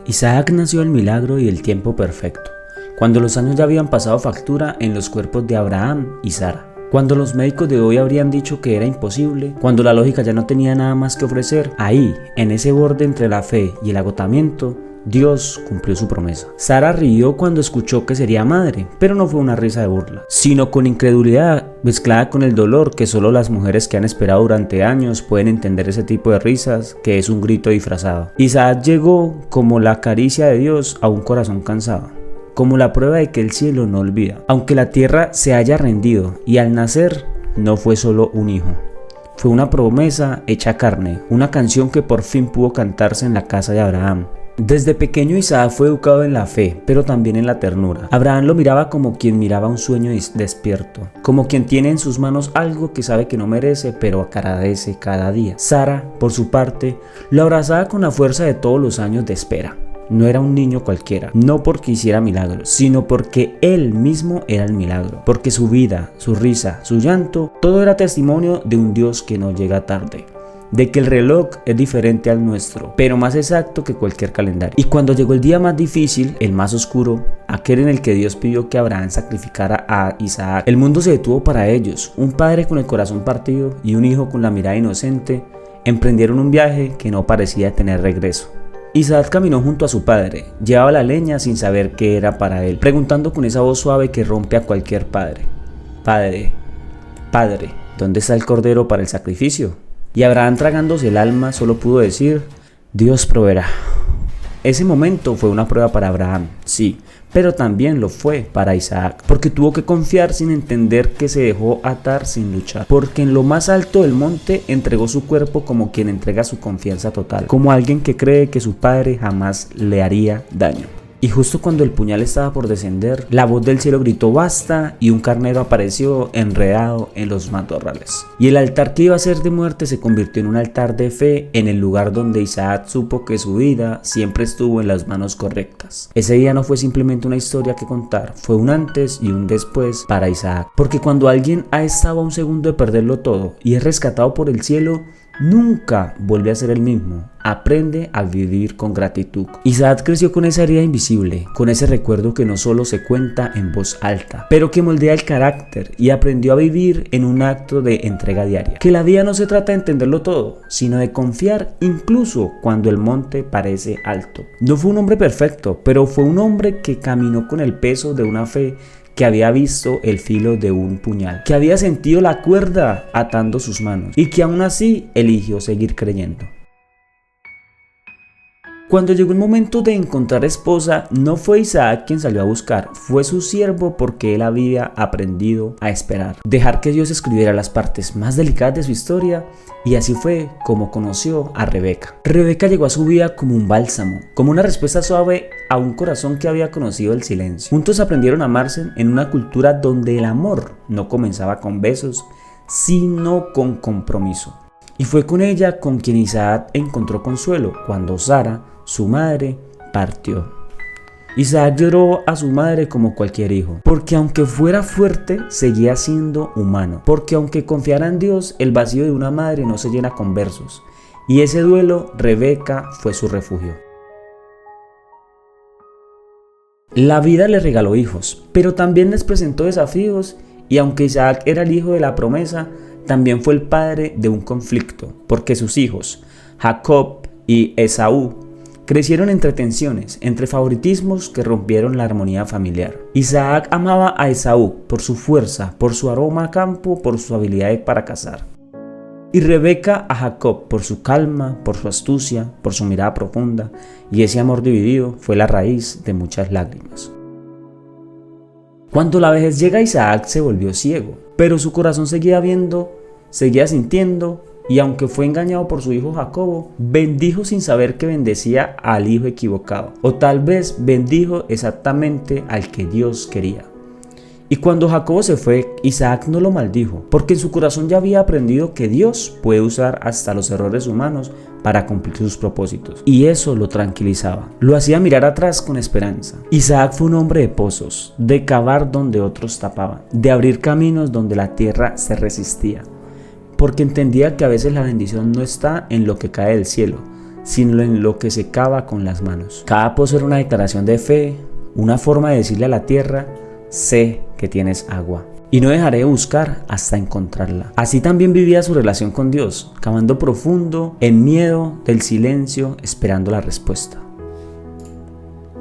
Isaac nació el milagro y el tiempo perfecto, cuando los años ya habían pasado factura en los cuerpos de Abraham y Sara. Cuando los médicos de hoy habrían dicho que era imposible, cuando la lógica ya no tenía nada más que ofrecer, ahí, en ese borde entre la fe y el agotamiento, Dios cumplió su promesa. Sara rió cuando escuchó que sería madre, pero no fue una risa de burla, sino con incredulidad mezclada con el dolor que solo las mujeres que han esperado durante años pueden entender ese tipo de risas, que es un grito disfrazado. Isaac llegó como la caricia de Dios a un corazón cansado, como la prueba de que el cielo no olvida, aunque la tierra se haya rendido, y al nacer no fue solo un hijo. Fue una promesa hecha carne, una canción que por fin pudo cantarse en la casa de Abraham. Desde pequeño Isaac fue educado en la fe, pero también en la ternura. Abraham lo miraba como quien miraba un sueño despierto, como quien tiene en sus manos algo que sabe que no merece, pero agradece cada día. Sara, por su parte, lo abrazaba con la fuerza de todos los años de espera. No era un niño cualquiera, no porque hiciera milagros, sino porque él mismo era el milagro, porque su vida, su risa, su llanto, todo era testimonio de un Dios que no llega tarde, de que el reloj es diferente al nuestro, pero más exacto que cualquier calendario. Y cuando llegó el día más difícil, el más oscuro, aquel en el que Dios pidió que Abraham sacrificara a Isaac, el mundo se detuvo para ellos. Un padre con el corazón partido y un hijo con la mirada inocente emprendieron un viaje que no parecía tener regreso. Isaac caminó junto a su padre, llevaba la leña sin saber qué era para él, preguntando con esa voz suave que rompe a cualquier padre: Padre, Padre, ¿dónde está el cordero para el sacrificio? Y Abraham, tragándose el alma, solo pudo decir: Dios proveerá. Ese momento fue una prueba para Abraham, sí, pero también lo fue para Isaac, porque tuvo que confiar sin entender, que se dejó atar sin luchar, porque en lo más alto del monte entregó su cuerpo como quien entrega su confianza total, como alguien que cree que su padre jamás le haría daño. Y justo cuando el puñal estaba por descender, la voz del cielo gritó basta, y un carnero apareció enredado en los matorrales. Y el altar que iba a ser de muerte se convirtió en un altar de fe, en el lugar donde Isaac supo que su vida siempre estuvo en las manos correctas. Ese día no fue simplemente una historia que contar, fue un antes y un después para Isaac. Porque cuando alguien ha estado a un segundo de perderlo todo y es rescatado por el cielo, nunca vuelve a ser el mismo. Aprende a vivir con gratitud. Isaac creció con esa herida invisible, con ese recuerdo que no solo se cuenta en voz alta, pero que moldea el carácter, y aprendió a vivir en un acto de entrega diaria. Que la vida no se trata de entenderlo todo, sino de confiar incluso cuando el monte parece alto. No fue un hombre perfecto, pero fue un hombre que caminó con el peso de una fe, que había visto el filo de un puñal, que había sentido la cuerda atando sus manos, y que aún así eligió seguir creyendo. Cuando llegó el momento de encontrar esposa, no fue Isaac quien salió a buscar, fue su siervo, porque él había aprendido a esperar, dejar que Dios escribiera las partes más delicadas de su historia, y así fue como conoció a Rebeca. Rebeca llegó a su vida como un bálsamo, como una respuesta suave a un corazón que había conocido el silencio. Juntos aprendieron a amarse en una cultura donde el amor no comenzaba con besos, sino con compromiso. Y fue con ella con quien Isaac encontró consuelo cuando Sara, su madre, partió. Isaac lloró a su madre como cualquier hijo, porque aunque fuera fuerte, seguía siendo humano, porque aunque confiara en Dios, el vacío de una madre no se llena con versos, y ese duelo, Rebeca fue su refugio. La vida le regaló hijos, pero también les presentó desafíos, y aunque Isaac era el hijo de la promesa, también fue el padre de un conflicto, porque sus hijos, Jacob y Esaú, crecieron entre tensiones, entre favoritismos que rompieron la armonía familiar. Isaac amaba a Esaú por su fuerza, por su aroma a campo, por su habilidad para cazar. Y Rebeca a Jacob por su calma, por su astucia, por su mirada profunda, y ese amor dividido fue la raíz de muchas lágrimas. Cuando la vejez llega, Isaac se volvió ciego, pero su corazón seguía viendo, seguía sintiendo, y aunque fue engañado por su hijo Jacobo, bendijo sin saber que bendecía al hijo equivocado, o tal vez bendijo exactamente al que Dios quería. Y cuando Jacobo se fue, Isaac no lo maldijo, porque en su corazón ya había aprendido que Dios puede usar hasta los errores humanos para cumplir sus propósitos, y eso lo tranquilizaba, lo hacía mirar atrás con esperanza. Isaac fue un hombre de pozos, de cavar donde otros tapaban, de abrir caminos donde la tierra se resistía, porque entendía que a veces la bendición no está en lo que cae del cielo, sino en lo que se cava con las manos. Cada pozo era una declaración de fe, una forma de decirle a la tierra: sé que tienes agua y no dejaré de buscar hasta encontrarla. Así también vivía su relación con Dios, cavando profundo, en miedo del silencio, esperando la respuesta.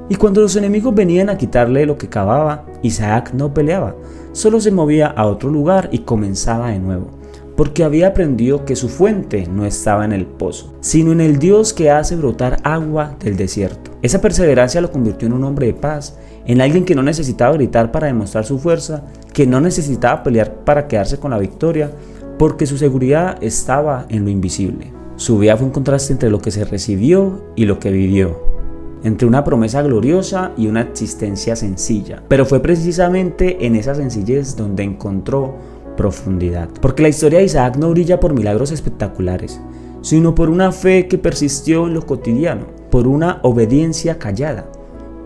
Y cuando los enemigos venían a quitarle lo que cavaba, Isaac no peleaba, solo se movía a otro lugar y comenzaba de nuevo, porque había aprendido que su fuente no estaba en el pozo, sino en el Dios que hace brotar agua del desierto. Esa perseverancia lo convirtió en un hombre de paz, en alguien que no necesitaba gritar para demostrar su fuerza, que no necesitaba pelear para quedarse con la victoria, porque su seguridad estaba en lo invisible. Su vida fue un contraste entre lo que se recibió y lo que vivió, entre una promesa gloriosa y una existencia sencilla, pero fue precisamente en esa sencillez donde encontró profundidad. Porque la historia de Isaac no brilla por milagros espectaculares, sino por una fe que persistió en lo cotidiano, por una obediencia callada,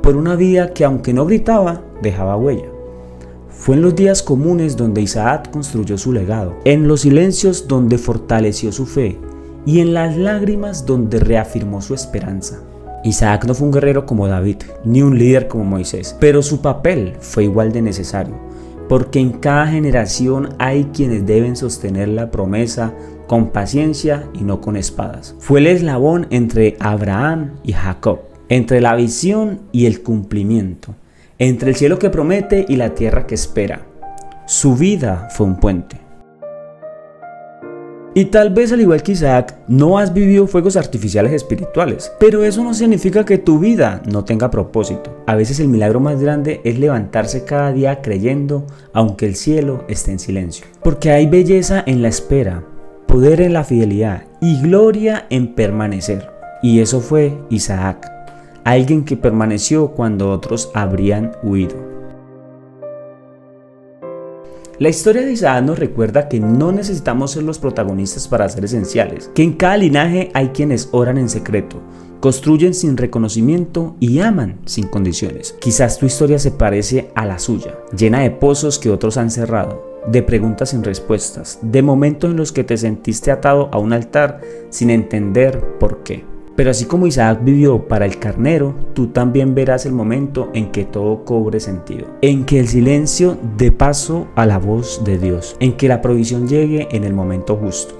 por una vida que, aunque no gritaba, dejaba huella. Fue en los días comunes donde Isaac construyó su legado, en los silencios donde fortaleció su fe y en las lágrimas donde reafirmó su esperanza. Isaac no fue un guerrero como David, ni un líder como Moisés, pero su papel fue igual de necesario, porque en cada generación hay quienes deben sostener la promesa con paciencia y no con espadas. Fue el eslabón entre Abraham y Jacob, entre la visión y el cumplimiento, entre el cielo que promete y la tierra que espera. Su vida fue un puente. Y tal vez, al igual que Isaac, no has vivido fuegos artificiales espirituales, pero eso no significa que tu vida no tenga propósito. A veces el milagro más grande es levantarse cada día creyendo, aunque el cielo esté en silencio. Porque hay belleza en la espera, poder en la fidelidad y gloria en permanecer. Y eso fue Isaac, alguien que permaneció cuando otros habrían huido. La historia de Isaac nos recuerda que no necesitamos ser los protagonistas para ser esenciales, que en cada linaje hay quienes oran en secreto, construyen sin reconocimiento y aman sin condiciones. Quizás tu historia se parece a la suya, llena de pozos que otros han cerrado, de preguntas sin respuestas, de momentos en los que te sentiste atado a un altar sin entender por qué. Pero así como Isaac vivió para el carnero, tú también verás el momento en que todo cobre sentido, en que el silencio dé paso a la voz de Dios, en que la provisión llegue en el momento justo.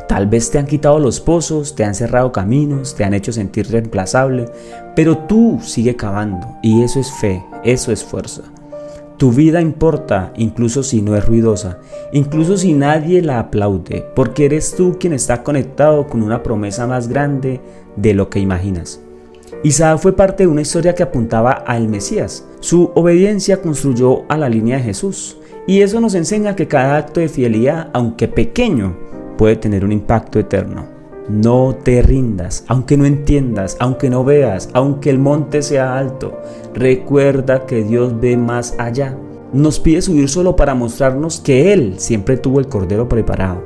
Tal vez te han quitado los pozos, te han cerrado caminos, te han hecho sentir reemplazable, pero tú sigue cavando y eso es fe, eso es fuerza. Tu vida importa, incluso si no es ruidosa, incluso si nadie la aplaude, porque eres tú quien está conectado con una promesa más grande de lo que imaginas. Isaac fue parte de una historia que apuntaba al Mesías. Su obediencia construyó a la línea de Jesús, y eso nos enseña que cada acto de fidelidad, aunque pequeño, puede tener un impacto eterno. No te rindas, aunque no entiendas, aunque no veas, aunque el monte sea alto. Recuerda que Dios ve más allá. Nos pide subir solo para mostrarnos que Él siempre tuvo el cordero preparado.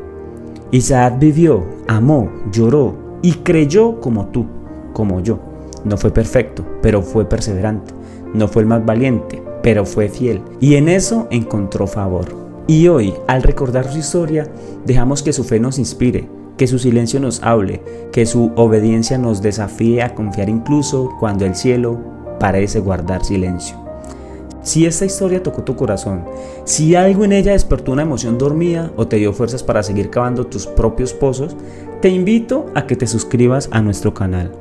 Isaac vivió, amó, lloró y creyó como tú, como yo. No fue perfecto, pero fue perseverante. No fue el más valiente, pero fue fiel. Y en eso encontró favor. Y hoy, al recordar su historia, dejamos que su fe nos inspire, que su silencio nos hable, que su obediencia nos desafíe a confiar incluso cuando el cielo parece guardar silencio. Si esta historia tocó tu corazón, si algo en ella despertó una emoción dormida o te dio fuerzas para seguir cavando tus propios pozos, te invito a que te suscribas a nuestro canal.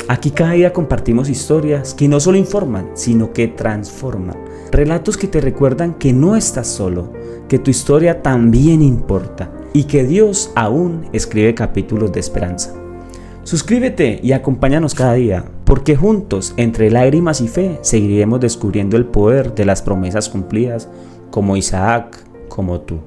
Aquí cada día compartimos historias que no solo informan, sino que transforman. Relatos que te recuerdan que no estás solo, que tu historia también importa y que Dios aún escribe capítulos de esperanza. Suscríbete y acompáñanos cada día, porque juntos, entre lágrimas y fe, seguiremos descubriendo el poder de las promesas cumplidas, como Isaac, como tú.